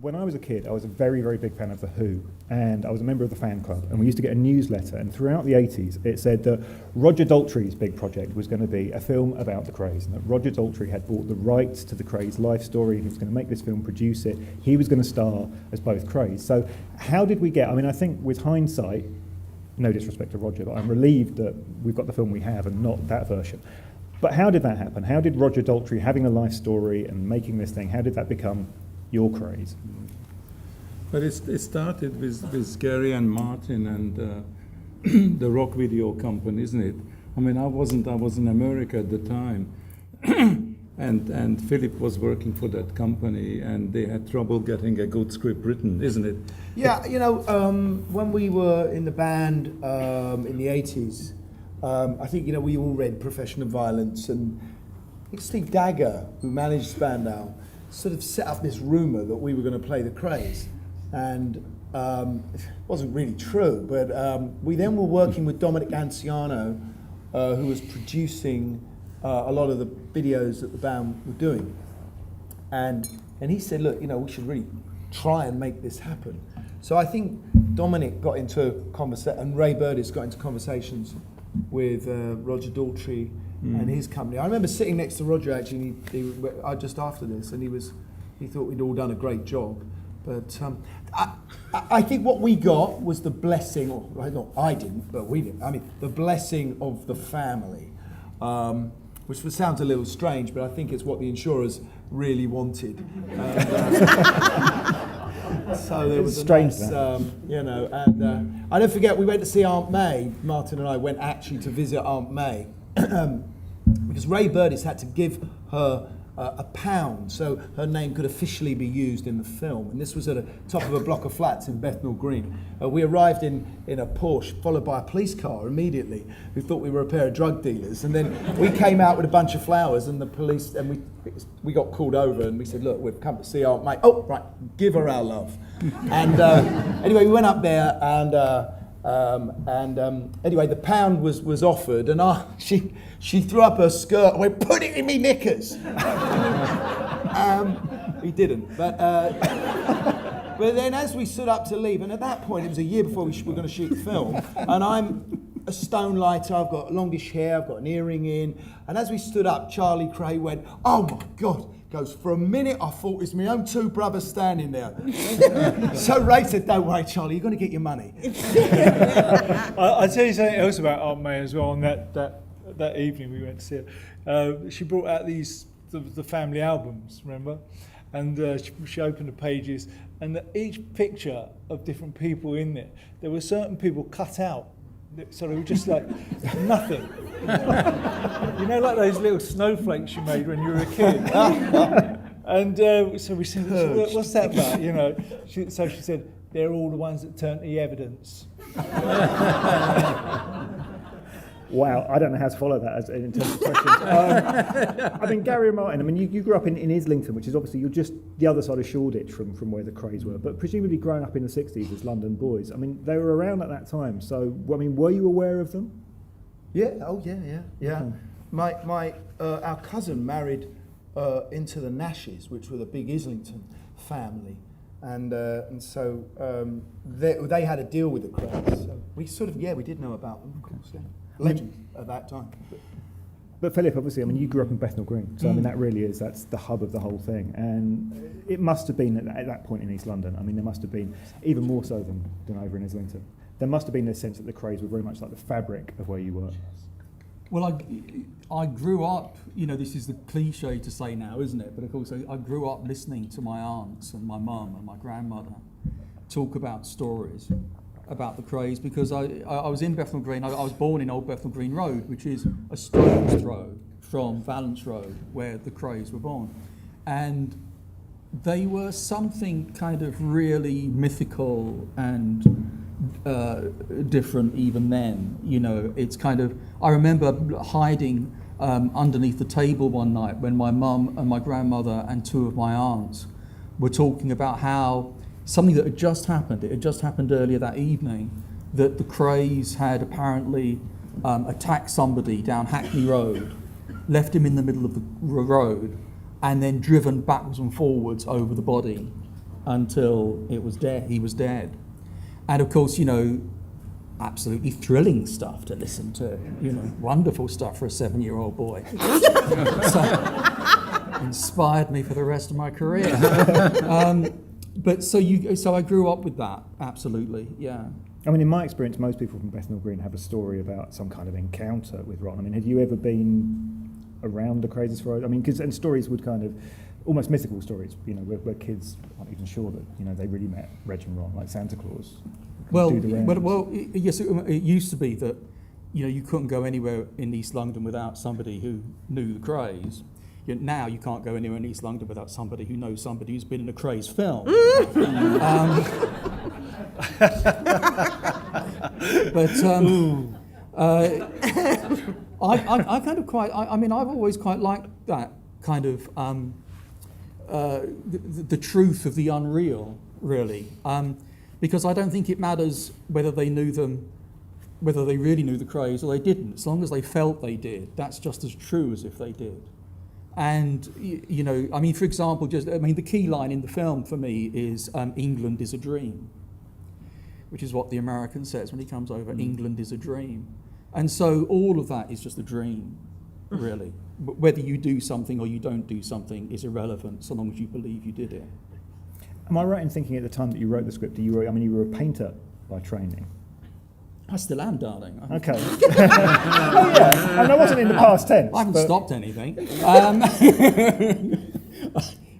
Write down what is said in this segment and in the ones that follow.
when I was a kid, I was a very, very big fan of The Who, and I was a member of the fan club, and we used to get a newsletter, and throughout the 80s, it said that Roger Daltrey's big project was going to be a film about the Krays, and that Roger Daltrey had bought the rights to the Krays' life story, and he was going to make this film, produce it. He was going to star as both Krays. So how did we get, I mean, I think with hindsight, no disrespect to Roger, but I'm relieved that we've got the film we have and not that version. But how did that happen? How did Roger Daltrey, having a life story and making this thing, how did that become your Krays? But it started with Gary and Martin and the rock video company, isn't it? I mean, I was in America at the time, and Philip was working for that company, and they had trouble getting a good script written, isn't it? Yeah, you know, when we were in the band in the 80s, I think, you know, we all read Profession of Violence, and I think Steve Dagger, who managed Spandau, sort of set up this rumour that we were going to play the Krays. And it wasn't really true, but we then were working with Dominic Anciano, who was producing a lot of the videos that the band were doing. And he said, look, you know, we should really try and make this happen. So I think Dominic got into conversation, and Ray Burdiss got into conversations with Roger Daltrey and his company. I remember sitting next to Roger actually, just after this, and he thought we'd all done a great job. But I think what we got was the blessing, or not I didn't, but we did. I mean, the blessing of the family, which sounds a little strange, but I think it's what the insurers really wanted. So there was a nice, you know, and I don't forget we went to see Aunt May. Martin and I went actually to visit Aunt May because Ray Burdiss had to give her £1 so her name could officially be used in the film, and this was at the top of a block of flats in Bethnal Green. We arrived in a Porsche followed by a police car immediately, who thought we were a pair of drug dealers, and then we came out with a bunch of flowers, and the police, and we got called over, and we said, look, we've come to see Aunt May. Oh right, give her our love. And anyway, we went up there, and anyway, the £1 was offered, and she threw up her skirt and went, put it in me knickers. He didn't, but then as we stood up to leave, and at that point it was a year before we were going to shoot the film, and I'm a stone lighter, I've got longish hair, I've got an earring in, and as we stood up, Charlie Kray went, oh my God. Goes, for a minute I thought it's my own two brothers standing there. So Ray said, don't worry Charlie, you're going to get your money. I'll tell you something else about Aunt May as well. On that evening we went to see her, she brought out the family albums, remember? And she opened the pages, and each picture of different people in there were certain people cut out. So they were just like nothing. You know, like those little snowflakes you made when you were a kid. And so we said, what's that about? You know, so she said, they're all the ones that turned the evidence. Wow, I don't know how to follow that in terms of questions. I mean, Gary and Martin, I mean, you grew up in Islington, which is obviously, you're just the other side of Shoreditch from where the Krays were, but presumably growing up in the 60s as London boys. I mean, they were around at that time, so, I mean, were you aware of them? Yeah, oh yeah. Okay. Our cousin married into the Nashes, which were the big Islington family, and so they had a deal with the Krays. So we sort of, we did know about them, of course, yeah. Legends at that time. But Philip, obviously, I mean, you grew up in Bethnal Green, so I mean, that really is, that's the hub of the whole thing. And it must have been at that point in East London, I mean, there must have been, even more so than over in Islington, there must have been this sense that the Krays were very much like the fabric of where you were. Well, I grew up, you know, this is the cliche to say now, isn't it? But of course, I grew up listening to my aunts and my mum and my grandmother talk about stories about the Krays, because I was in Bethnal Green. I was born in Old Bethnal Green Road, which is a stone's throw from Valence Road, where the Krays were born. And they were something kind of really mythical and different even then. You know, it's kind of, I remember hiding underneath the table one night when my mum and my grandmother and two of my aunts were talking about how something that had just happened, it had just happened earlier that evening, that the Krays had apparently attacked somebody down Hackney Road, left him in the middle of the road, and then driven backwards and forwards over the body until it was dead. He was dead, and of course, absolutely thrilling stuff to listen to. Wonderful stuff for a 7-year-old boy. So, inspired me for the rest of my career. So I grew up with that. Absolutely, yeah. I mean, in my experience, most people from Bethnal Green have a story about some kind of encounter with Ron. I mean, have you ever been around the Krays as far as, I mean, and stories would kind of, almost mythical stories, where kids aren't even sure that, they really met Reg and Ron, like Santa Claus. Yes, it used to be that, you couldn't go anywhere in East London without somebody who knew the Krays. Now you can't go anywhere in East London without somebody who knows somebody who's been in a Krays film. I kind of quite. I mean, I've always quite liked that kind of the truth of the unreal, really, because I don't think it matters whether they knew them, whether they really knew the Krays or they didn't. As long as they felt they did, that's just as true as if they did. And I mean, for example, the key line in the film for me is "England is a dream," which is what the American says when he comes over. England is a dream, and so all of that is just a dream, really. Whether you do something or you don't do something is irrelevant, so long as you believe you did it. Am I right in thinking at the time that you wrote the script, you were a painter by training? I still am, darling. Okay. Oh yeah, and I wasn't in the past tense. I haven't stopped anything.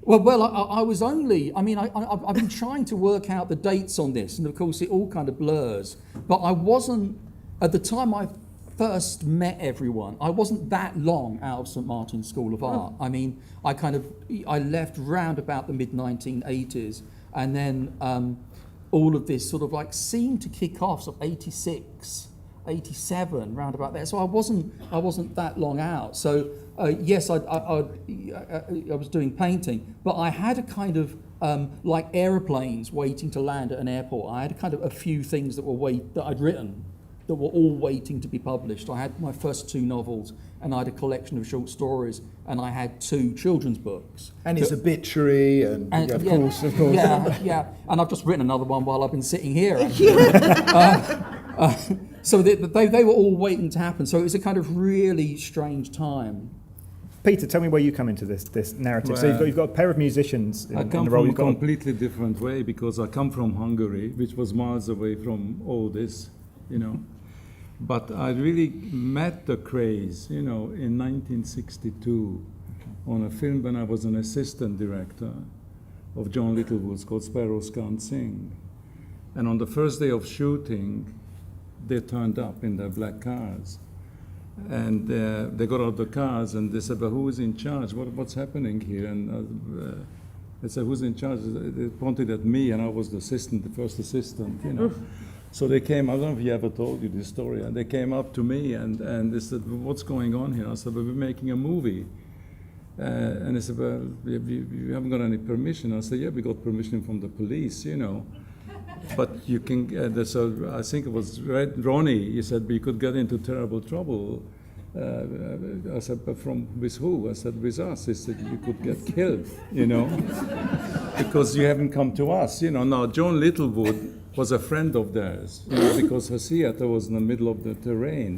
Well, I was only. I mean, I've been trying to work out the dates on this, and of course, it all kind of blurs. But I wasn't at the time I first met everyone. I wasn't that long out of St Martin's School of Art. I mean, I left round about the mid-1980s, and then. All of this sort of like seemed to kick off sort of 86, 87, round about there. So I wasn't that long out. So yes, I was doing painting, but I had a kind of like aeroplanes waiting to land at an airport. I had a kind of a few things that I'd written that were all waiting to be published. I had my first 2 novels, and I had a collection of short stories, and I had 2 children's books. And his obituary, and of course. Yeah. And I've just written another one while I've been sitting here. So they were all waiting to happen. So it was a kind of really strange time. Peter, tell me where you come into this narrative. Well, so you've got a pair of musicians in I come the role. from a completely different way, because I come from Hungary, which was miles away from all this, But I really met the Krays, in 1962 on a film when I was an assistant director of John Littlewood's called Sparrows Can't Sing. And on the first day of shooting, they turned up in their black cars. And they got out of the cars and they said, "But who is in charge? What's happening here?" And they said, "Who's in charge?" They pointed at me, and I was the first assistant, So they came, I don't know if he ever told you this story, and they came up to me and they said, "What's going on here?" I said, "Well, we're making a movie." And they said, "Well, you haven't got any permission." I said, "Yeah, we got permission from the police, But you can, so I think it was Ronnie, he said, "But you could get into terrible trouble." I said, "But with who?" I said, "With us." He said, "You could get killed, because you haven't come to us, Now, John Littlewood was a friend of theirs, because her theater was in the middle of the terrain,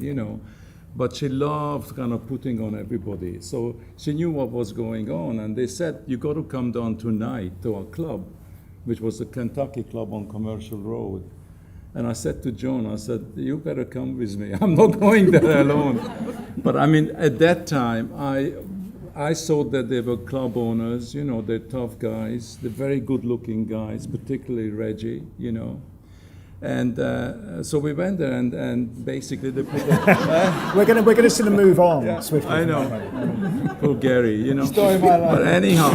But she loved kind of putting on everybody. So she knew what was going on. And they said, "You got to come down tonight to our club," which was the Kentucky Club on Commercial Road. And I said to John, I said, "You better come with me. I'm not going there alone." But I mean, at that time, I saw that they were club owners, they're tough guys, they're very good-looking guys, particularly Reggie, And so we went there, and basically they put We're going to sort of move on swiftly. I know. Poor Gary, Story of my life. But anyhow,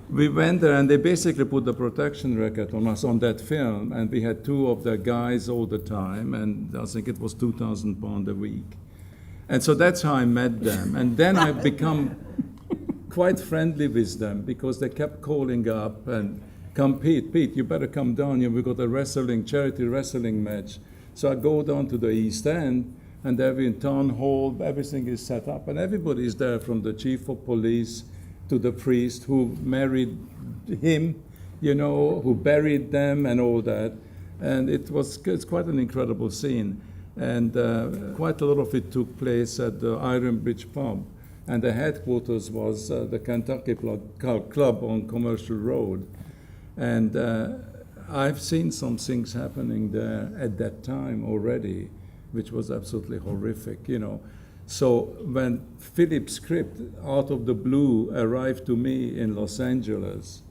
we went there, and they basically put the protection racket on us on that film, and we had 2 of their guys all the time, and I think it was £2,000 a week. And so that's how I met them. And then I've become quite friendly with them, because they kept calling up and, "Come, Pete, you better come down. We've got a charity wrestling match." So I go down to the East End, and they're in town hall, everything is set up, and everybody is there, from the chief of police to the priest who married him, you know, who buried them and all that. And it's quite an incredible scene. And quite a lot of it took place at the Iron Bridge pub. And the headquarters was the Kentucky Club on Commercial Road. And I've seen some things happening there at that time already, which was absolutely horrific, you know. So when Philip's script, out of the blue, arrived to me in Los Angeles,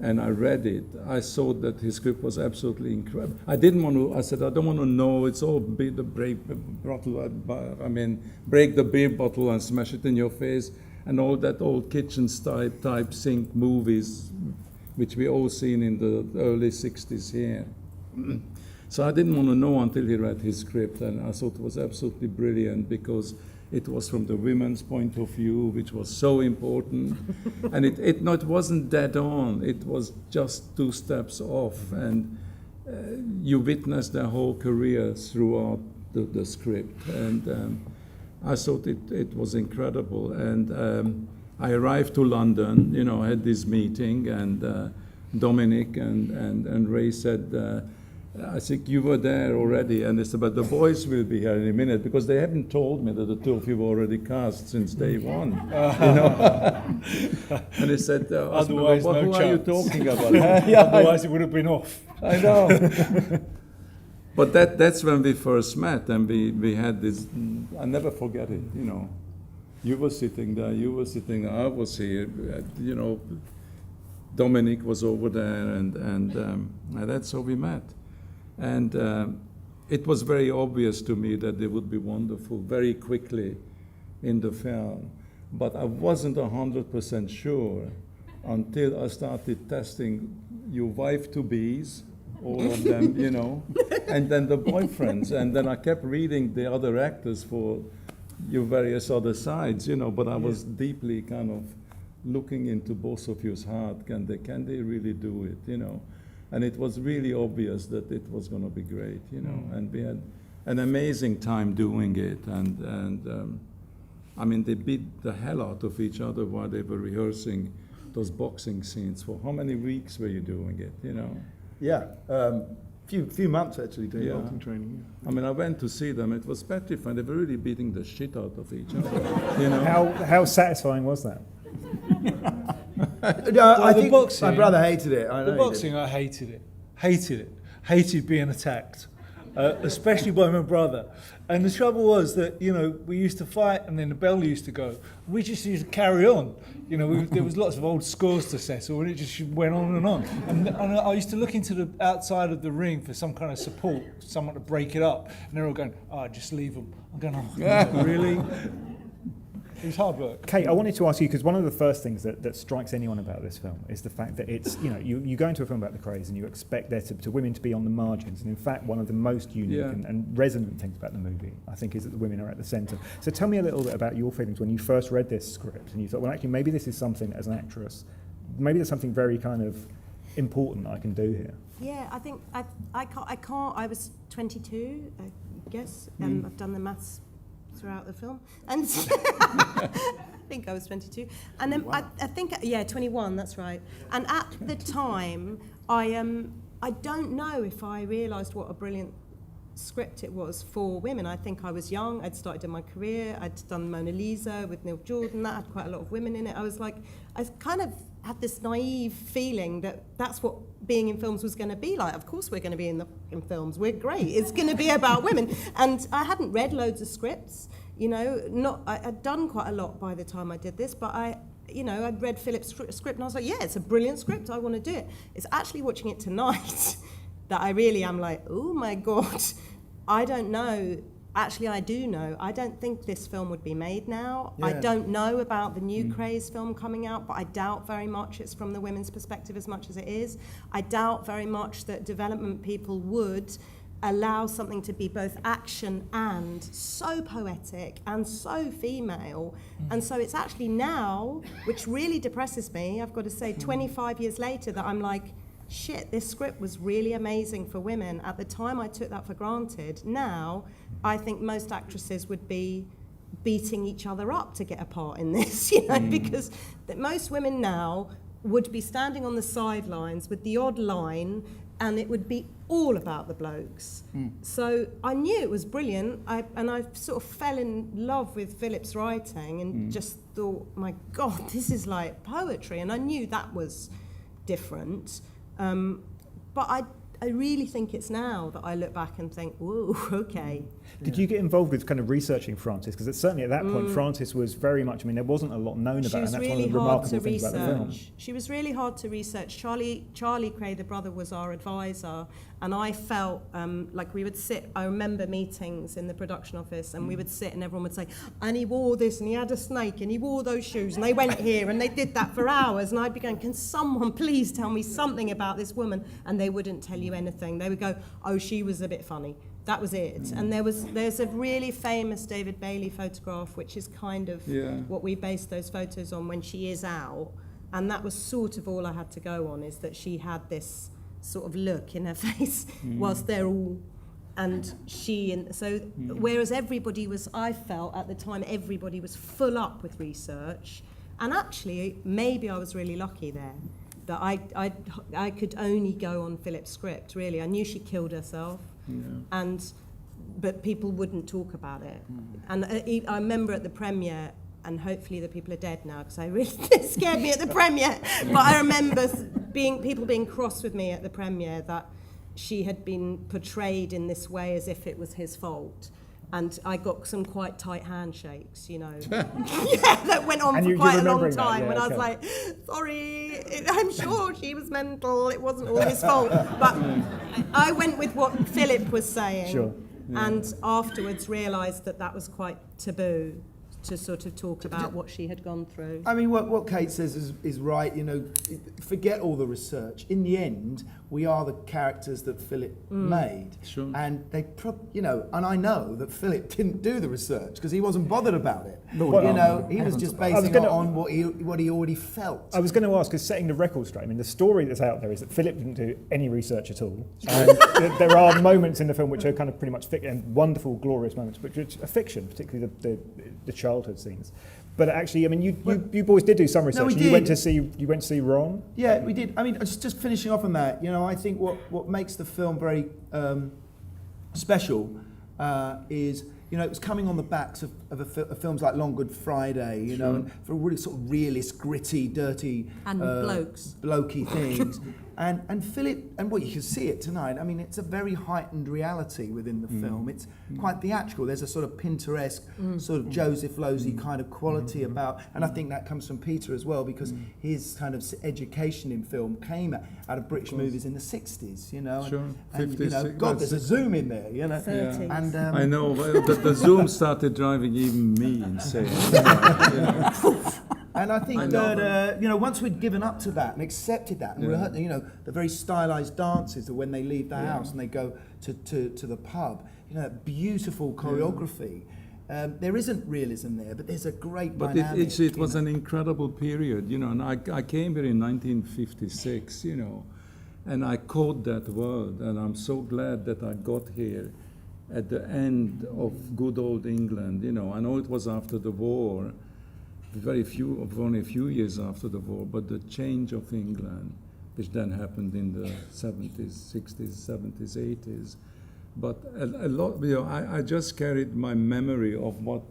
and I read it, I saw that his script was absolutely incredible. I didn't want to, I said, I don't want to know, it's all break the beer bottle and smash it in your face, and all that old kitchen type sink movies, which we all seen in the early 60s here. So I didn't want to know until he read his script, and I thought it was absolutely brilliant because it was from the women's point of view, which was so important. And it wasn't dead on, it was just 2 steps off. And you witnessed their whole career throughout the script. And I thought it was incredible. And I arrived to London, you know, I had this meeting, and Dominic and Ray said, I think you were there already, and they said, but the boys will be here in a minute, because they haven't told me that the 2 of you were already cast since day one. You know? And they said, otherwise, who no are you chance. talking about? Otherwise, it would have been off. I know. But that's when we first met, and we had this, I never forget it, you know. You were sitting there, I was here, you know, Dominic was over there, and that's how we met. And it was very obvious to me that they would be wonderful very quickly in the film. But I wasn't 100% sure until I started testing your wife-to-bes, all of them, you know, and then the boyfriends. And then I kept reading the other actors for your various other sides, you know, but I was deeply kind of looking into both of you's heart. Can they really do it, you know? And it was really obvious that it was going to be great, you know. And we had an amazing time doing it. And I mean, they beat the hell out of each other while they were rehearsing those boxing scenes. For how many weeks were you doing it, you know? Yeah, few months actually doing boxing training. I mean, I went to see them. It was petrifying. They were really beating the shit out of each other, you know. How satisfying was that? No, I the think boxing- my brother hated it. I know The he boxing, did. I hated it. Hated being attacked, especially by my brother. And the trouble was that, you know, we used to fight, and then the bell used to go. We just used to carry on. You know, there was lots of old scores to settle, and it just went on and on. And I used to look into the outside of the ring for some kind of support, someone to break it up. And they're all going, "Oh, just leave them." I'm going, "Oh, no, really?" It was hard work. Kate, I wanted to ask you, because one of the first things that strikes anyone about this film is the fact that it's, you know, you go into a film about the Krays and you expect there to women to be on the margins. And in fact, one of the most unique and resonant things about the movie, I think, is that the women are at the centre. So tell me a little bit about your feelings when you first read this script and you thought, well, actually, maybe this is something as an actress, maybe there's something very kind of important I can do here. Yeah, I think I can't. I was 22, I guess. I've done the maths throughout the film, and I think I was 22, and then I think 21. That's right. And at the time, I don't know if I realised what a brilliant script it was for women. I think I was young. I'd started in my career. I'd done Mona Lisa with Neil Jordan. That had quite a lot of women in it. I kind of had this naive feeling that that's what being in films was going to be like. Of course we're going to be in films. We're great. It's going to be about women. And I hadn't read loads of scripts. You know, I'd done quite a lot by the time I did this, but I'd read Philip's script and I was like, yeah, it's a brilliant script. I want to do it. It's actually watching it tonight that I really am like, oh my God, I don't know. Actually, I do know. I don't think this film would be made now. Yeah. I don't know about the new Krays film coming out, but I doubt very much it's from the women's perspective as much as it is. I doubt very much that development people would allow something to be both action and so poetic and so female. And so it's actually now, which really depresses me, I've got to say, 25 years later, that I'm like, shit, this script was really amazing for women. At the time, I took that for granted. Now, I think most actresses would be beating each other up to get a part in this, you know, because most women now would be standing on the sidelines with the odd line, and it would be all about the blokes. So I knew it was brilliant, and I sort of fell in love with Philip's writing and just thought, my God, this is like poetry, and I knew that was different. But I really think it's now that I look back and think, whoa, okay. Did you get involved with kind of researching Frances? Because certainly at that point, Frances was very much, I mean, there wasn't a lot known about her, and that's one of the remarkable things about the film. She was really hard to research. Charlie Kray, the brother, was our advisor, and I felt like we would sit, I remember meetings in the production office, and we would sit and everyone would say, and he wore this, and he had a snake, and he wore those shoes, and they went here, and they did that for hours, and I'd be going, can someone please tell me something about this woman? And they wouldn't tell you anything. They would go, oh, she was a bit funny. That was it. And there's a really famous David Bailey photograph, which is kind of what we based those photos on, when she is out. And that was sort of all I had to go on, is that she had this sort of look in her face whilst they're all, and she, and so whereas everybody was, I felt at the time, everybody was full up with research. And actually, maybe I was really lucky there, that I could only go on Philip's script, really. I knew she killed herself. But people wouldn't talk about it. And I remember at the premiere, and hopefully the people are dead now, because I really it scared me at the premiere. But I remember people being cross with me at the premiere that she had been portrayed in this way as if it was his fault. And I got some quite tight handshakes, you know. That went on for quite a long time. When I was like, sorry, I'm sure she was mental. It wasn't all his fault. But I went with what Philip was saying, and afterwards realised that that was quite taboo to sort of talk about what she had gone through. I mean, what Kate says is right. You know, forget all the research. In the end, we are the characters that Philip made. Sure. And they, you know, and I know that Philip didn't do the research because he wasn't bothered about it. No, you know, he was just basing it on what he already felt. I was going to ask, because setting the record straight, I mean, the story that's out there is that Philip didn't do any research at all. And there are moments in the film which are kind of pretty much fiction, and wonderful, glorious moments, which are fiction, particularly the childhood scenes. But actually, I mean, you boys did do some research. No, we and did. You went to see Ron. Yeah, we did. I mean, just finishing off on that, you know, I think what makes the film very special is, you know, it was coming on the backs of films like Long Good Friday, you know, and for really sort of realist, gritty, dirty, and blokey things. And Philip, and you can see it tonight, I mean, it's a very heightened reality within the film. It's quite theatrical. There's a sort of Pinteresque, sort of Joseph Losey kind of quality about, and I think that comes from Peter as well, because his kind of education in film came out of British movies in the 60s, you know. And you know, God, there's a zoom in there, you know. 30s. And, I know, but the zoom started driving even me insane. And I think that, you know, once we'd given up to that and accepted that, and you know, the very stylized dances of when they leave the house and they go to the pub, you know, that beautiful choreography. There isn't realism there, but there's a great dynamic. But it was an incredible period, you know, and I came here in 1956, you know, and I caught that world, and I'm so glad that I got here at the end of good old England, you know. I know it was after the war, only a few years after the war, but the change of England, which then happened in the 70s, 60s, 70s, 80s. But a lot, you know, I just carried my memory of what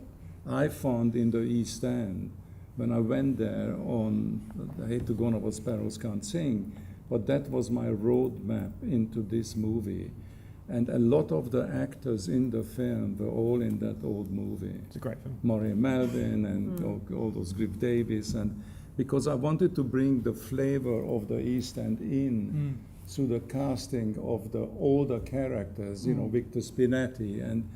I found in the East End when I went there on, I hate to go on about Sparrows Can't Sing, but that was my roadmap into this movie. And a lot of the actors in the film were all in that old movie. It's a great film. Murray Melvin and all those Griff Davis, and because I wanted to bring the flavor of the East End in through the casting of the older characters, you know, Victor Spinetti, and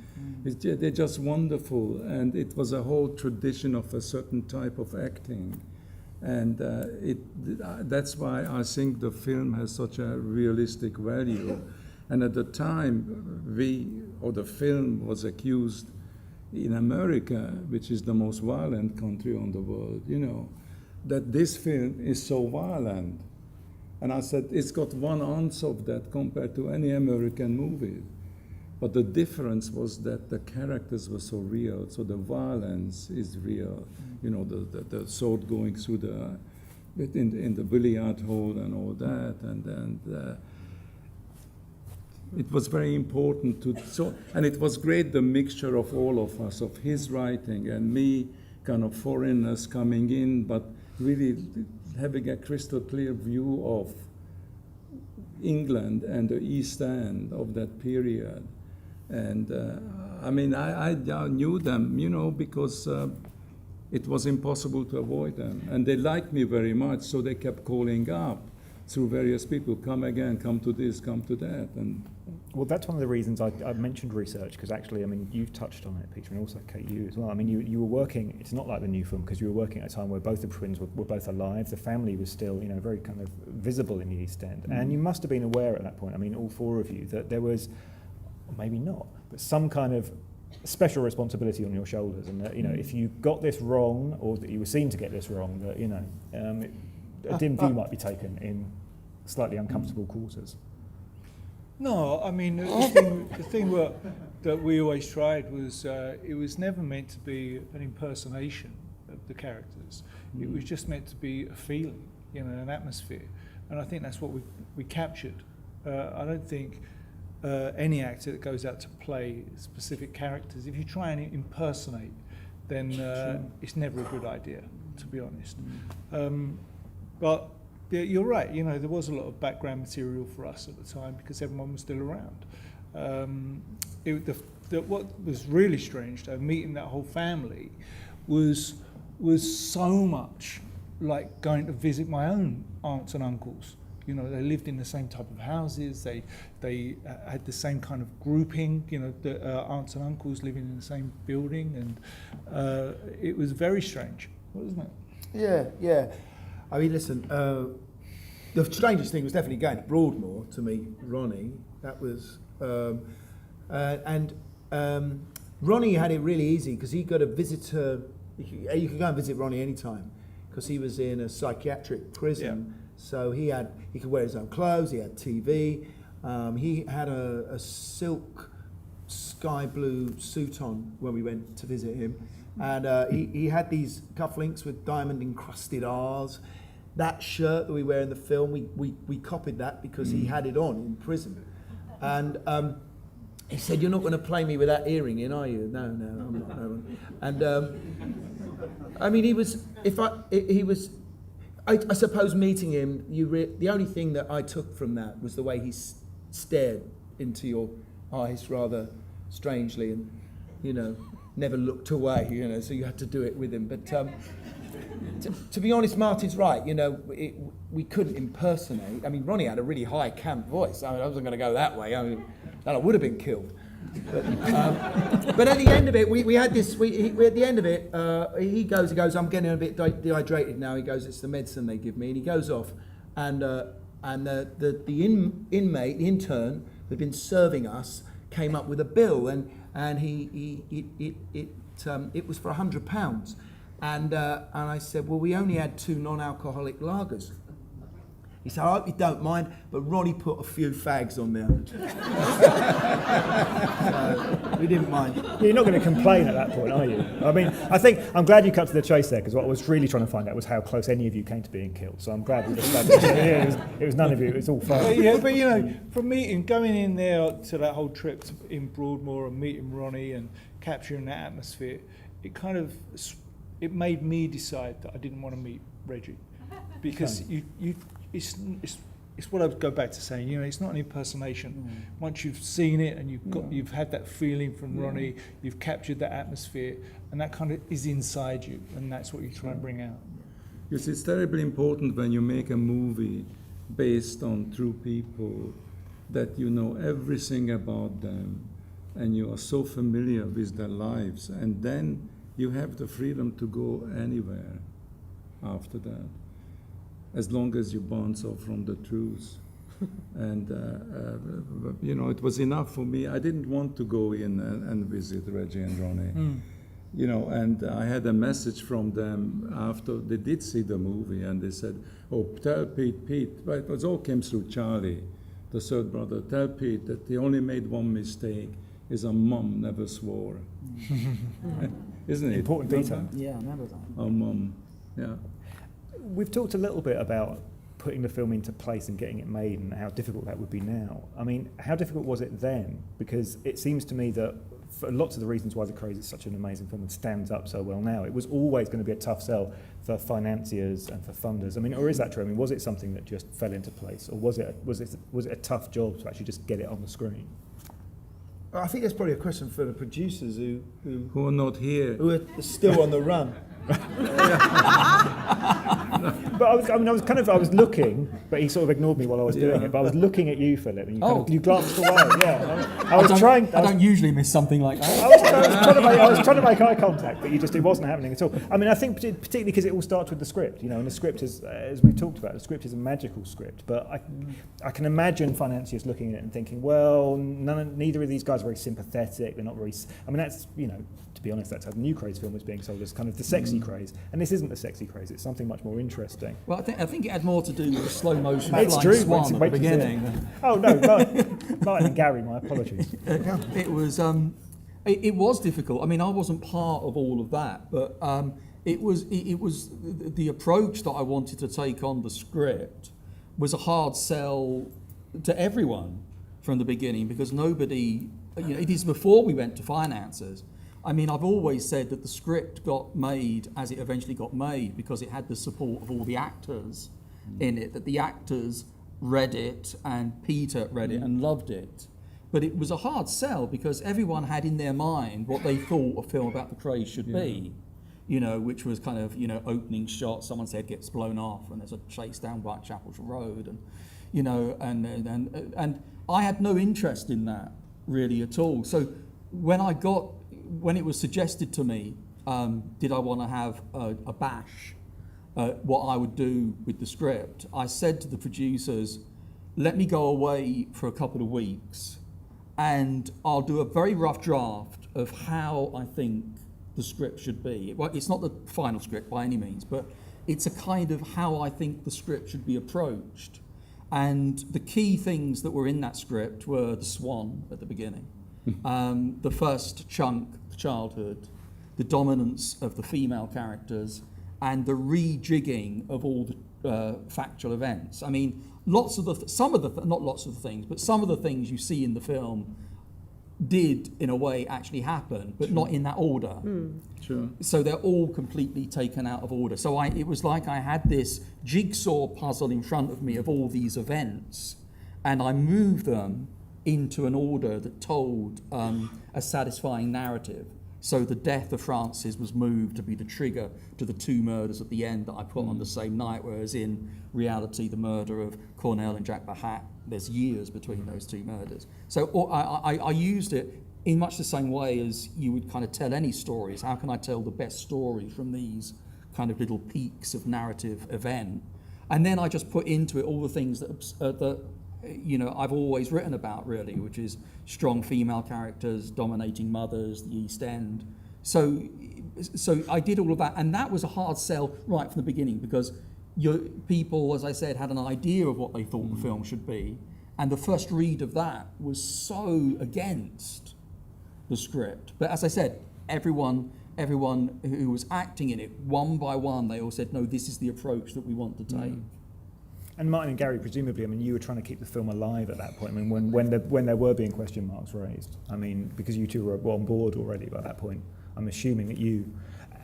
they're just wonderful. And it was a whole tradition of a certain type of acting. And that's why I think the film has such a realistic value. And at the time, the film was accused in America, which is the most violent country on the world, you know, that this film is so violent. And I said, it's got 1 ounce of that compared to any American movie. But the difference was that the characters were so real, so the violence is real. You know, the sword going through in the billiard hall and all that, and it was very important and it was great, the mixture of all of us, of his writing and me, kind of foreigners coming in, but really having a crystal clear view of England and the East End of that period. And I mean, I knew them, you know, because it was impossible to avoid them. And they liked me very much, so they kept calling up through various people, come again, come to this, come to that. And well, that's one of the reasons I mentioned research, because actually, I mean, you've touched on it, Peter, and also Kate, you as well. I mean, you were working, it's not like the new film, because you were working at a time where both the twins were both alive. The family was still, you know, very kind of visible in the East End. And you must have been aware at that point, I mean, all four of you, that there was, or maybe not, but some kind of special responsibility on your shoulders, and that, you know, if you got this wrong, or that you were seen to get this wrong, that, you know, a dim view might be taken in slightly uncomfortable quarters. No, I mean, the thing that we always tried was it was never meant to be an impersonation of the characters. It was just meant to be a feeling, you know, an atmosphere. And I think that's what we captured. I don't think any actor that goes out to play specific characters, if you try and impersonate, then it's never a good idea, to be honest. But yeah, you're right, you know, there was a lot of background material for us at the time because everyone was still around. What was really strange, though, meeting that whole family, was so much like going to visit my own aunts and uncles. You know, they lived in the same type of houses, they had the same kind of grouping, you know, the aunts and uncles living in the same building, and it was very strange, wasn't it? Yeah. I mean, listen, the strangest thing was definitely going to Broadmoor to meet Ronnie. That was, Ronnie had it really easy because he got a visitor. You could go and visit Ronnie anytime because he was in a psychiatric prison. Yeah. So he could wear his own clothes. He had TV. He had a silk sky blue suit on when we went to visit him. And he had these cufflinks with diamond encrusted R's. That shirt that we wear in the film, we copied that because he had it on in prison. And he said, "You're not going to play me with that earring in, are you?" No, I'm not. No. And I mean, I suppose meeting him, the only thing that I took from that was the way he stared into your eyes rather strangely, and, you know, never looked away, you know, so you had to do it with him. But to be honest, Martin's right, you know, we couldn't impersonate. I mean, Ronnie had a really high camp voice. I wasn't going to go that way. I mean, then I would have been killed. But at the end of it, we had this. At the end of it, he goes, "I'm getting a bit dehydrated now." He goes, "It's the medicine they give me," and he goes off, and the inmate, the intern who'd been serving us, came up with a bill, and it was for £100, and I said, "Well, we only had 2 non-alcoholic lagers." He said, "I hope you don't mind, but Ronnie put a few fags on there." We didn't mind. You're not going to complain at that point, are you? I mean, I'm glad you cut to the chase there, because what I was really trying to find out was how close any of you came to being killed. So I'm glad we've established it was none of you. It was all fun. But you know, from going in there to that whole trip in Broadmoor and meeting Ronnie and capturing that atmosphere, it made me decide that I didn't want to meet Reggie, because it's what I would go back to saying, you know, it's not an impersonation. Once you've seen it and you've had that feeling from Ronnie, you've captured that atmosphere, and that kind of is inside you, and that's what you try and bring out. Yes, it's terribly important when you make a movie based on true people that you know everything about them and you are so familiar with their lives, and then you have the freedom to go anywhere after that, as long as you bounce off from the truth. And, you know, it was enough for me. I didn't want to go in and visit Reggie and Ronnie. You know, and I had a message from them after they did see the movie, and they said, "Oh, tell Pete," but it all came through Charlie, the third brother, "Tell Pete that he only made one mistake, his mum never swore." Isn't it? Important detail. Yeah, I remember that. Our mum, yeah. We've talked a little bit about putting the film into place and getting it made and how difficult that would be now. I mean, how difficult was it then? Because it seems to me that for lots of the reasons why The Krays is such an amazing film and stands up so well now, it was always going to be a tough sell for financiers and for funders. I mean, or is that true? I mean, was it something that just fell into place, or was it a tough job to actually just get it on the screen? I think that's probably a question for the producers who are not here. who are still on the run. But I was looking, but he sort of ignored me while I was doing it. But I was looking at you, Philip, and you glanced away. Yeah, I don't usually miss something like that. I was trying to make eye contact, but it wasn't happening at all. I mean, I think particularly because it all starts with the script, and the script is, as we've talked about, the script is a magical script. But I can imagine financiers looking at it and thinking, well, neither of these guys are very sympathetic. They're not very. I mean, that's to be honest, that's how the new Krays film was being sold, as kind of the sexy Krays, and this isn't the sexy Krays. It's something much more interesting. Well, I think it had more to do with the slow motion It's flying true, swan at the beginning. Oh no, Martin and Gary, my apologies. It was difficult. I mean, I wasn't part of all of that, but it was the approach that I wanted to take on the script was a hard sell to everyone from the beginning, because nobody, it is before we went to financiers. I mean, I've always said that the script got made as it eventually got made because it had the support of all the actors in it, that the actors read it and Peter read it and loved it. But it was a hard sell because everyone had in their mind what they thought a film about the Krays should be, which was kind of, opening shot, someone's head gets blown off and there's a chase down Whitechapel Road and I had no interest in that really at all. So when it was suggested to me, did I want to have a bash, what I would do with the script, I said to the producers, let me go away for a couple of weeks and I'll do a very rough draft of how I think the script should be. Well, it's not the final script by any means, but it's a kind of how I think the script should be approached. And the key things that were in that script were the swan at the beginning. The first chunk, childhood, the dominance of the female characters, and the rejigging of all the factual events. I mean, not lots of the things, but some of the things you see in the film did, in a way, actually happen, but not in that order. Sure. So they're all completely taken out of order. So it was like I had this jigsaw puzzle in front of me of all these events, and I moved them into an order that told a satisfying narrative. So the death of Francis was moved to be the trigger to the two murders at the end that I put on the same night, whereas in reality the murder of Cornell and Jack the Hat, there's years between those two murders. So I used it in much the same way as you would kind of tell any stories. How can I tell the best story from these kind of little peaks of narrative event? And then I just put into it all the things that I've always written about, really, which is strong female characters, dominating mothers, the East End. So I did all of that, and that was a hard sell right from the beginning because people, as I said, had an idea of what they thought the film should be, and the first read of that was so against the script. But as I said, everyone who was acting in it, one by one, they all said, no, this is the approach that we want to take. And Martin and Gary, presumably, I mean, you were trying to keep the film alive at that point. I mean, when there were being question marks raised. I mean, because you two were on board already by that point. I'm assuming that you,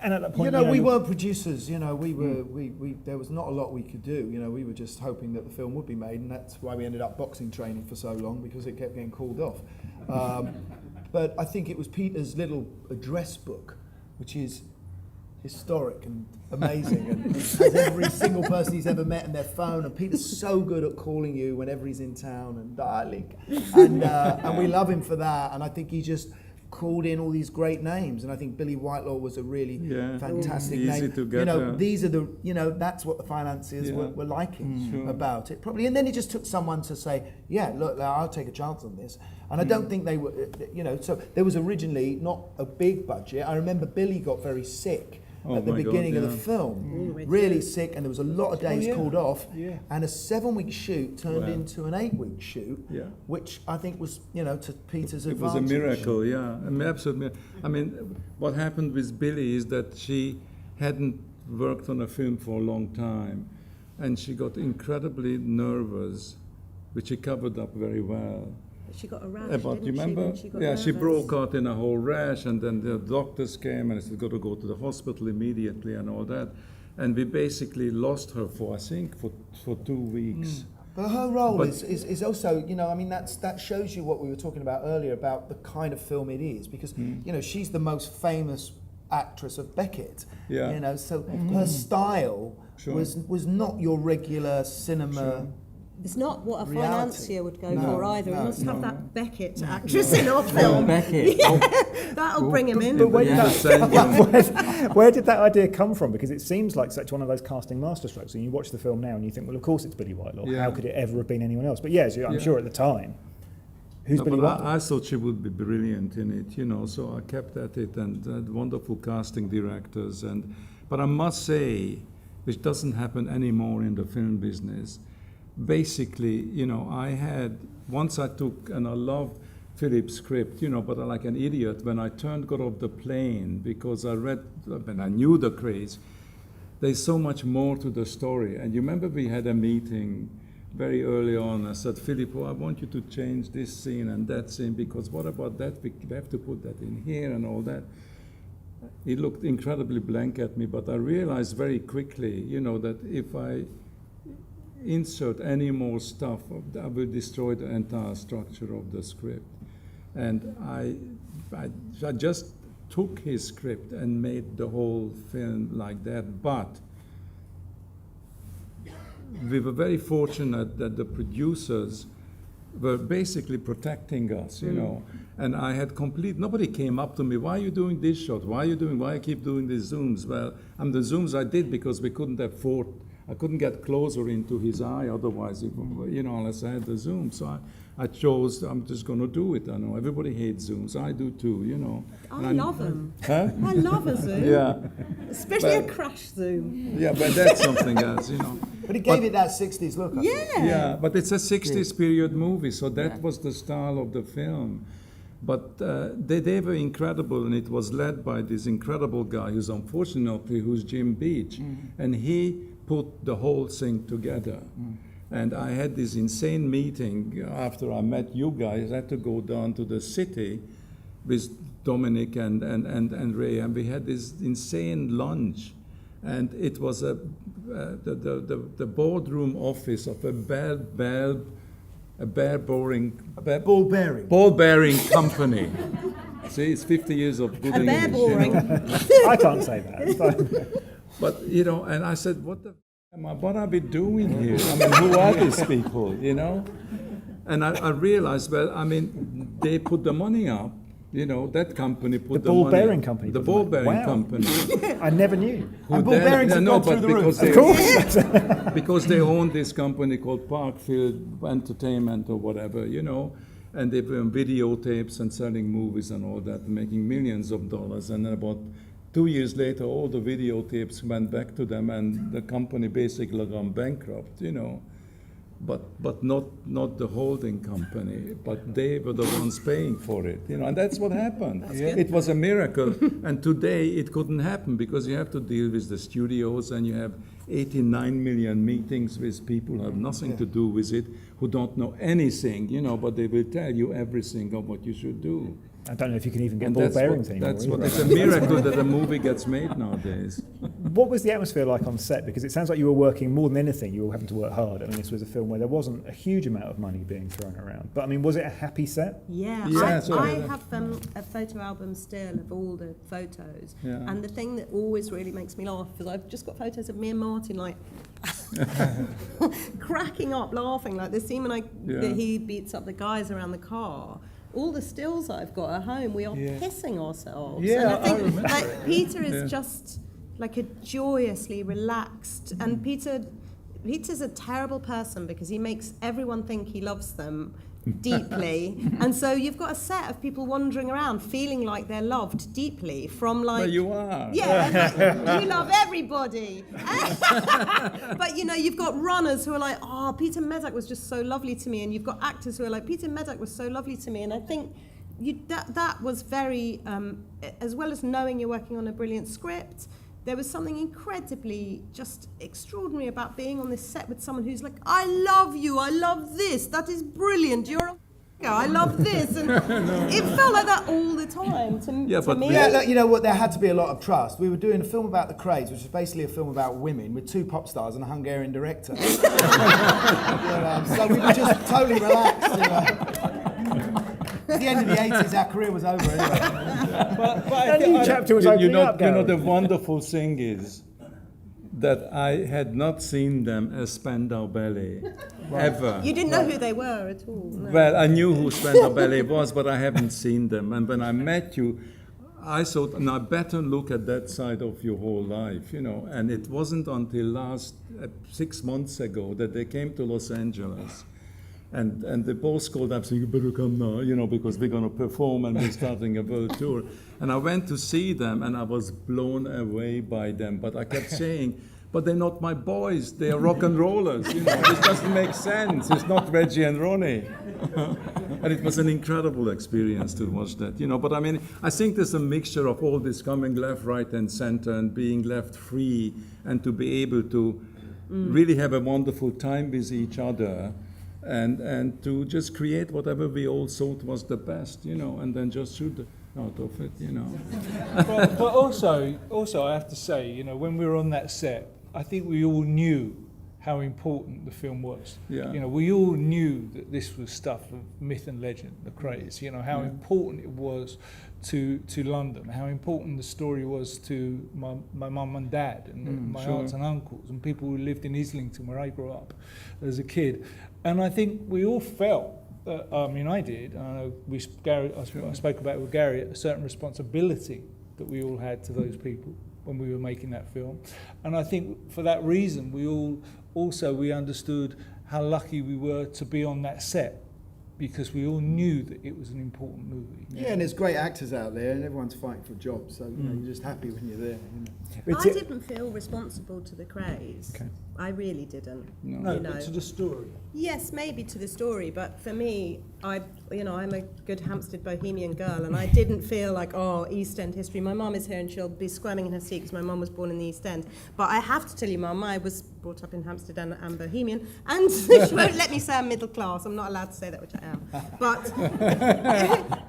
and at that point, we weren't producers. We there was not a lot we could do. We were just hoping that the film would be made, and that's why we ended up boxing training for so long, because it kept getting called off. But I think it was Peter's little address book, which is historic and amazing, and has every single person he's ever met in their phone, and Peter's so good at calling you whenever he's in town and dialing, and we love him for that, and I think he just called in all these great names, and I think Billy Whitelaw was a really fantastic name. To get, these are the, that's what the financiers were liking about it, probably, and then it just took someone to say, yeah, look, I'll take a chance on this. And I don't think they were, so there was originally not a big budget. I remember Billy got very sick at the beginning of the film, really sick, and there was a lot of days called off, and a 7-week shoot turned into an 8-week shoot, which I think was, to Peter's advantage. It was a miracle, I mean, absolutely. I mean, what happened with Billy is that she hadn't worked on a film for a long time, and she got incredibly nervous, which she covered up very well. She got a rash, But didn't you remember? She got Yeah, she nervous. broke out in a whole rash, and then the doctors came and said, got to go to the hospital immediately and all that. And we basically lost her for 2 weeks. But her role But- is also, you know, I mean, that shows you what we were talking about earlier about the kind of film it is, because, you know, she's the most famous actress of Beckett. Yeah. You know, so her style Sure. was not your regular cinema. It's not what a Reality. financier would go No, for either. no, We must have no. that Beckett actress in our film. Beckett. That'll bring him in. But where, Yeah. where did that idea come from? Because it seems like such one of those casting masterstrokes. And you watch the film now and you think, well, of course it's Billy Whitelaw. Yeah. How could it ever have been anyone else? But yes, I'm Yeah. sure at the time, who's No, Billy but Whitelaw? I thought she would be brilliant in it, you know, so I kept at it, and had wonderful casting directors. But I must say, which doesn't happen anymore in the film business, basically, you know, once I took, and I love Philip's script, you know, but like an idiot, when I got off the plane, because when I knew the Krays, there's so much more to the story. And you remember we had a meeting very early on. I said, Philip, I want you to change this scene and that scene, because what about that? We have to put that in here and all that. He looked incredibly blank at me, but I realized very quickly, you know, that if I insert any more stuff, I will destroy the entire structure of the script. And I just took his script and made the whole film like that. But we were very fortunate that the producers were basically protecting us, you know. And I had nobody came up to me, why are you doing this shot? Why I keep doing these zooms? Well, the zooms I did because we couldn't afford, I couldn't get closer into his eye otherwise, you know, unless I had the zoom. So I chose, I'm just going to do it. I know everybody hates zooms. I do too, you know. I love them. Huh? I love a zoom. Yeah. Especially But- a crash zoom. Yeah, but that's something else, you know. But it gave it that 60s look. I think. Yeah. Yeah, but it's a 60s period movie, so that was the style of the film. But they were incredible, and it was led by this incredible guy who's Jim Beach. And he put the whole thing together. And I had this insane meeting after I met you guys. I had to go down to the city with Dominic and Ray, and we had this insane lunch. And it was the boardroom office of a ball bearing company. See, it's 50 years of good A bear English. You know? boring. I can't say that. It's fine. But, you know, and I said, what are we doing here? I mean, who are these people, you know? And I realized, well, I mean, they put the money up. You know, that company put the money. ball bearing company. The put the ball money- bearing Wow. company. I never knew. Who And ball bearings have no, gone through but the roof. because Of they, course. because they owned this company called Parkfield Entertainment or whatever, you know, and they were on videotapes and selling movies and all that, making millions of dollars. And then about 2 years later, all the videotapes went back to them, and the company basically gone bankrupt, you know. But not the holding company, but they were the ones paying for it, you know, and that's what happened. It was a miracle, and today it couldn't happen because you have to deal with the studios, and you have 89 million meetings with people who have nothing to do with it, who don't know anything, you know, but they will tell you everything of what you should do. I don't know if you can even get And ball that's bearings what, anymore. that's what, either. it's a miracle that a movie gets made nowadays. What was the atmosphere like on set? Because it sounds like you were working more than anything. You were having to work hard. I mean, this was a film where there wasn't a huge amount of money being thrown around. But I mean, was it a happy set? Yeah, Yeah, I sorry. have a photo album still of all the photos. Yeah. And the thing that always really makes me laugh is I've just got photos of me and Martin like cracking up laughing. Like the scene when that he beats up the guys around the car. All the stills I've got at home, we are pissing ourselves. Yeah, and I think remember like, Peter is just like a joyously relaxed, and Peter's a terrible person because he makes everyone think he loves them deeply, and so you've got a set of people wandering around feeling like they're loved deeply from like. But you are. Yeah, like, you love everybody. But you know, you've got runners who are like, oh, Peter Medak was just so lovely to me, and you've got actors who are like, Peter Medak was so lovely to me, and I think that was very, as well as knowing you're working on a brilliant script, there was something incredibly just extraordinary about being on this set with someone who's like, I love you, I love this, that is brilliant, you're a I love this, and it felt like that all the time to me. Yeah, look, you know what? There had to be a lot of trust. We were doing a film about the Krays, which was basically a film about women with 2 pop stars and a Hungarian director. So we were just totally relaxed. You know. At the end of the 80s, our career was over anyway. But I think chapter was opening up, you know, Gary. the wonderful thing is that I had not seen them as Spandau Ballet, ever. You didn't know who they were at all. No. Well, I knew who Spandau Ballet was, but I haven't seen them. And when I met you, I thought, now I better look at that side of your whole life, you know. And it wasn't until last 6 months ago that they came to Los Angeles. And they both called up saying, you better come now, you know, because we're going to perform and we're starting a world tour. And I went to see them and I was blown away by them. But I kept saying, but they're not my boys, they are rock and rollers, you know, this doesn't make sense. It's not Reggie and Ronnie. And it was an incredible experience to watch that, you know. But I mean, I think there's a mixture of all this coming left, right, and center and being left free and to be able to really have a wonderful time with each other. And to just create whatever we all thought was the best, you know, and then just shoot out of it, you know. but also I have to say, you know, when we were on that set, I think we all knew how important the film was. Yeah. You know, we all knew that this was stuff of myth and legend, the Krays. You know, how important it was to London, how important the story was to my mum and dad and my aunts and uncles and people who lived in Islington where I grew up as a kid. And I think we all felt, I mean I did, I know I spoke about it with Gary, a certain responsibility that we all had to those people when we were making that film. And I think for that reason we understood how lucky we were to be on that set, because we all knew that it was an important movie. Yeah, and there's great actors out there, and everyone's fighting for jobs, so you know, you're just happy when you're there. You know. I didn't feel responsible to the Krays. Okay. I really didn't. No, you know. but to the story. Yes, maybe to the story, but for me, I'm a good Hampstead bohemian girl, and I didn't feel like, oh, East End history. My mum is here, and she'll be squirming in her seat because my mum was born in the East End. But I have to tell you, Mum, I was brought up in Hampstead and bohemian, and she won't let me say I'm middle class. I'm not allowed to say that, which I am. But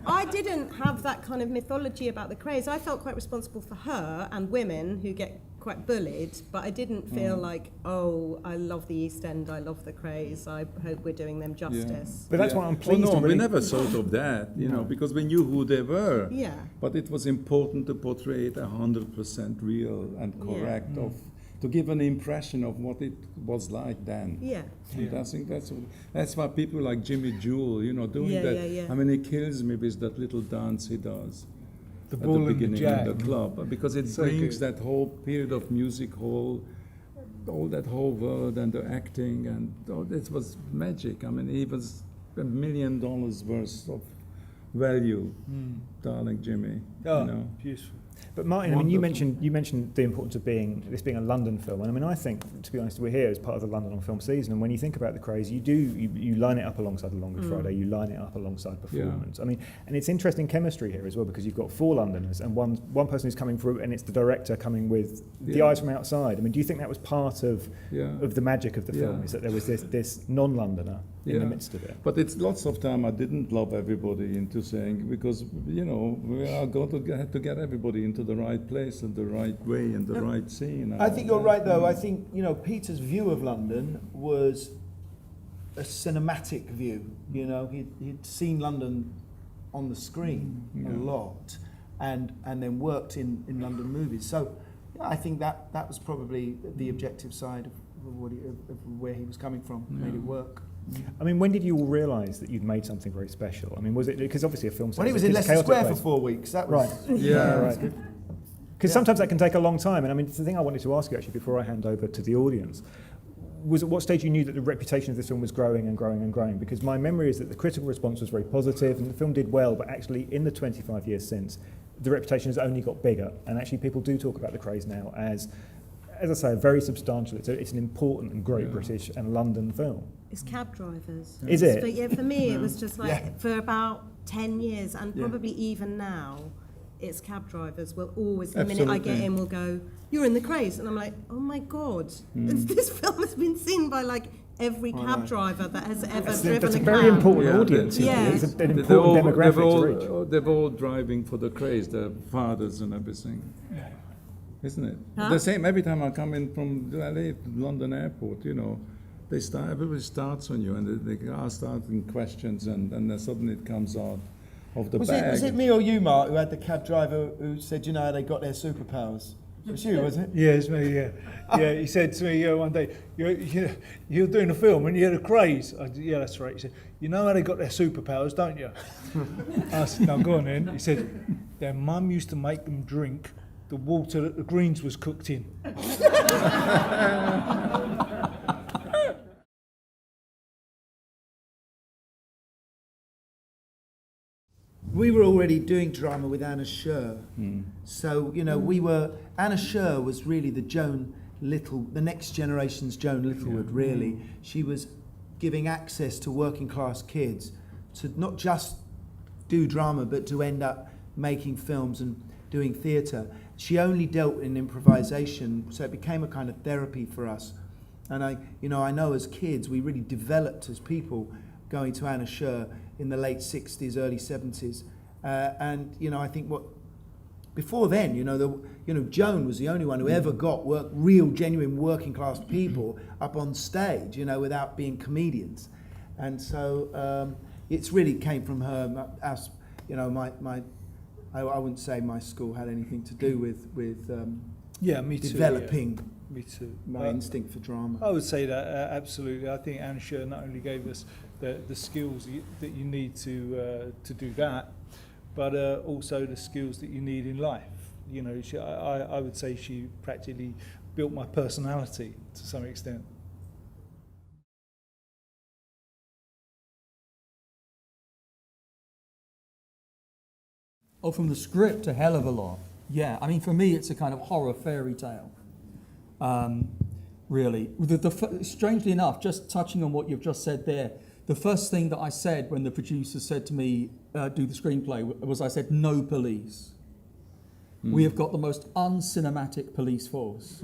I didn't have that kind of mythology about the Krays. I felt quite responsible for her and women who get quite bullied, but I didn't feel like, oh, I love the East End, I love the Krays, I hope we're doing them justice. But that's why I'm pleased. We never thought of that, you know, because we knew who they were. Yeah. But it was important to portray it 100% real and correct, to give an impression of what it was like then. Yeah. And I think that's why people like Jimmy Jewel, you know, doing that. Yeah. I mean, he kills me with that little dance he does. The At ball the and the beginning jack. in the club, because it So brings good. that whole period of music hall, all that whole world and the acting, and it was magic. I mean, it was $1 million worth of value, darling Jimmy. Oh, You know. beautiful. But Martin, I mean, you Wonderful. mentioned the importance of this being a London film, and I mean, I think, to be honest, we're here as part of the London on Film season, and when you think about the Krays, you line it up alongside A Long Good Friday, you line it up alongside Performance. I mean, and it's interesting chemistry here as well, because you've got 4 Londoners and one person who's coming through, and it's the director coming with the eyes from outside. I mean, do you think that was part of the magic of the film? Is that there was this non-Londoner in the midst of it? But it's lots of time I didn't lob everybody into saying, because, you know, we are going to get everybody into the right place and the right way and the right scene. I think you're right, though. I think, you know, Peter's view of London was a cinematic view. You know, he'd seen London on the screen a lot, and then worked in London movies. So I think that was probably the objective side of where he was coming from. Made it work. I mean, when did you all realise that you'd made something very special? I mean, was it because obviously a film set When he was is a in Leicester chaotic Square place. for 4 weeks, that was Right. Yeah. Because sometimes that can take a long time. And I mean, the thing I wanted to ask you actually before I hand over to the audience was at what stage you knew that the reputation of this film was growing and growing and growing? Because my memory is that the critical response was very positive and the film did well, but actually in the 25 years since, the reputation has only got bigger. And actually people do talk about the Krays now as I say, very substantial. It's an important and great British and London film. It's cab drivers. Is it? For me, it was just like, for about 10 years, and probably even now, it's cab drivers will always, the minute I get in, will go, "You're in the Krays," and I'm like, "Oh my God, this film has been seen by like every cab driver that has ever driven That's a a cab." very important audience. Yeah. It's an important demographic to reach. They're all driving for the Krays, their fathers and everything. Isn't it? Huh? The same every time I come in from LA, London airport, you know, everybody starts on you and they are starting questions and then suddenly it comes out of the bag. Was it me or you, Mark, who had the cab driver who said, you know how they got their superpowers? It was you, wasn't it? Yeah, it's me, yeah. Yeah, he said to me one day, you're doing a film and you had a Krays. I said, yeah, that's right. He said, you know how they got their superpowers, don't you? I said, no, go on then. He said, their mum used to make them drink the water that the greens was cooked in. We were already doing drama with Anna Scher. So, you know, Anna Scher was really the next generation's Joan Littlewood, really. She was giving access to working class kids to not just do drama, but to end up making films and doing theatre. She only dealt in improvisation, so it became a kind of therapy for us. And I know as kids, we really developed as people going to Anna Scher in the late 60s, early 70s. And, you know, I think before then, Joan was the only one who ever got real, genuine working class people up on stage, you know, without being comedians. And so it's really came from her. You know, I wouldn't say my school had anything to do with Yeah, me too. developing Me too. my instinct for drama. I would say that absolutely. I think Anna Scher not only gave us the skills that you need to do that, but also the skills that you need in life. You know, I would say she practically built my personality to some extent. Oh, from the script, a hell of a lot. Yeah, I mean, for me, it's a kind of horror fairy tale. Really. Strangely enough, just touching on what you've just said there, the first thing that I said when the producer said to me, do the screenplay, was I said, no police. We have got the most uncinematic police force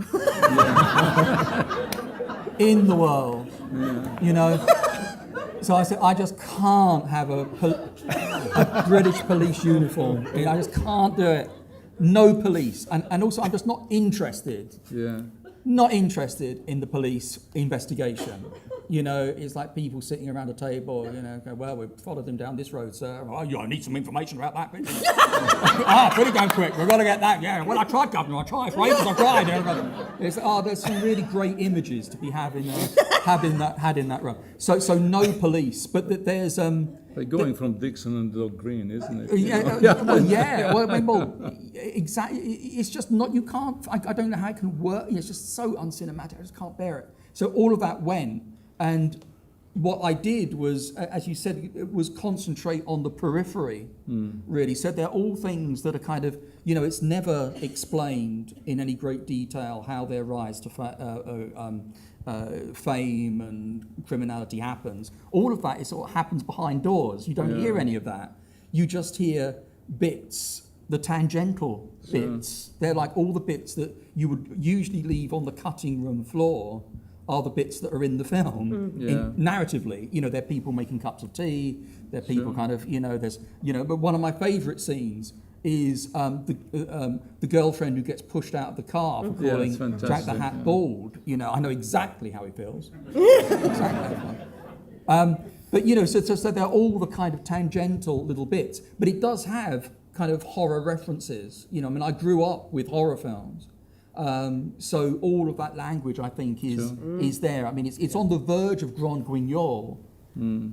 in the world, you know. So I said, I just can't have a British police uniform. I just can't do it. No police. And also, I'm just not interested. Yeah. Not interested in the police investigation. You know, it's like people sitting around a table, you know, go, well, we've followed them down this road, sir. Oh, yeah, I need some information about that. Pretty damn quick. We've got to get that. Yeah, well, I tried, Governor. I tried. For ages, I tried. There's some really great images to be had in that room. So no police, but there's... They're going from Dixon and Doug Green, isn't it? Exactly. It's just not, you can't, I don't know how it can work. It's just so uncinematic. I just can't bear it. So all of that went. And what I did was, as you said, it was concentrate on the periphery, really. So they're all things that are kind of, you know, it's never explained in any great detail how their rise to fame and criminality happens. All of that is sort of happens behind doors. You don't hear any of that. You just hear bits, the tangential bits. They're like all the bits that you would usually leave on the cutting room floor are the bits that are in the film. Narratively, you know, they're people making cups of tea, they're people kind of, you know, there's, you know, but one of my favourite scenes is the girlfriend who gets pushed out of the car for calling Jack the Hat bald. You know, I know exactly how he feels. But, you know, so they're all the kind of tangential little bits. But it does have kind of horror references. You know, I mean, I grew up with horror films. So all of that language, I think, is there. I mean, it's on the verge of Grand Guignol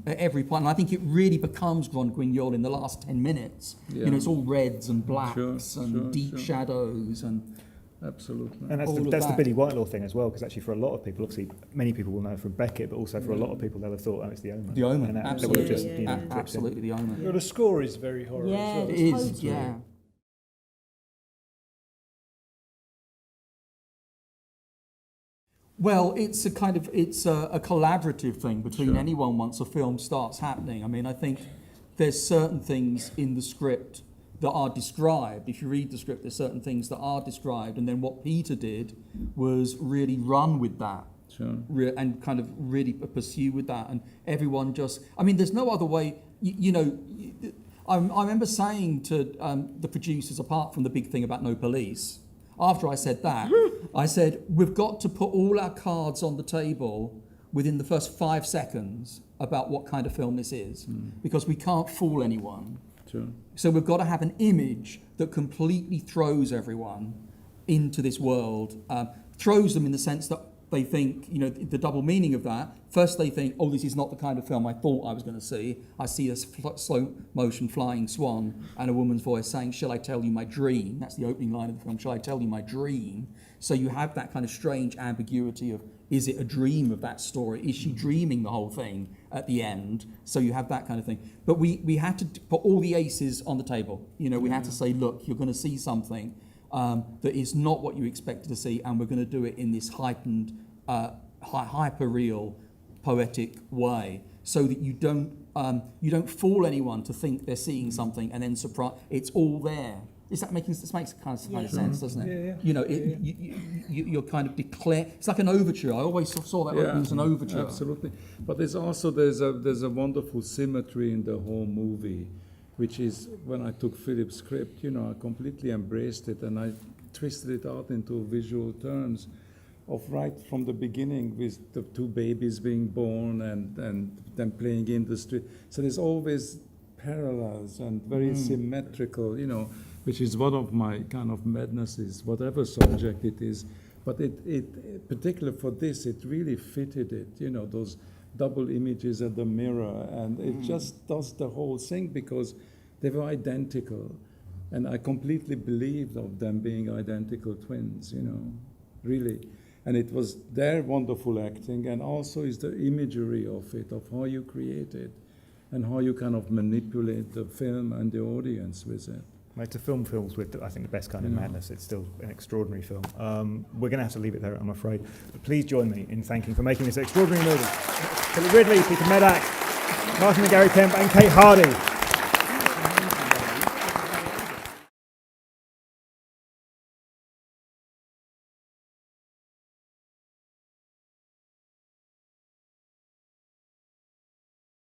at every point. And I think it really becomes Grand Guignol in the last 10 minutes. Yeah. You know, it's all reds and blacks and deep shadows and... Absolutely. And that's the Billy Whitelaw thing as well, because actually for a lot of people, obviously many people will know from Beckett, but also for a lot of people they'll have thought, oh, it's The Omen. The Omen, and absolutely. Absolutely The Omen. Well, the score is very horror as well. It is, yeah. Well, it's a collaborative thing between anyone once a film starts happening. I mean, I think there's certain things in the script that are described. If you read the script, there's certain things that are described, and then what Peter did was really run with that. Sure. And kind of really pursue with that, and everyone just, I mean, there's no other way, you know, I remember saying to the producers, apart from the big thing about no police, after I said that, I said, we've got to put all our cards on the table within the first 5 seconds about what kind of film this is, because we can't fool anyone. Sure. So we've got to have an image that completely throws everyone into this world, throws them in the sense that they think, you know, the double meaning of that. First they think, oh, this is not the kind of film I thought I was going to see. I see a slow motion flying swan and a woman's voice saying, shall I tell you my dream? That's the opening line of the film, shall I tell you my dream? So you have that kind of strange ambiguity of, is it a dream of that story? Is she dreaming the whole thing at the end? So you have that kind of thing. But we had to put all the aces on the table. You know, we had to say, look, you're going to see something that is not what you expected to see, and we're going to do it in this heightened, hyper-real, poetic way, so that you don't fool anyone to think they're seeing something and then surprise. It's all there. This makes kind of sense, doesn't it? Yeah. You know, you're kind of declare. It's like an overture. I always saw that as an overture. Absolutely. But there's a wonderful symmetry in the whole movie, which is when I took Philip's script, you know, I completely embraced it and I twisted it out into visual terms of right from the beginning with the 2 babies being born and them playing in the street. So there's always parallels and very symmetrical, you know, which is one of my kind of madnesses, whatever subject it is. But it particularly for this, it really fitted it, you know, those double images at the mirror, and it just does the whole thing because they were identical. And I completely believed of them being identical twins, you know, really. And it was their wonderful acting, and also is the imagery of it, of how you create it, and how you kind of manipulate the film and the audience with it. Like to film films with, I think, the best kind of madness, it's still an extraordinary film. We're going to have to leave it there, I'm afraid. But please join me in thanking for making this extraordinary movie Ridley, Peter Medak, Martin and Gary Kemp, and Kate Hardie.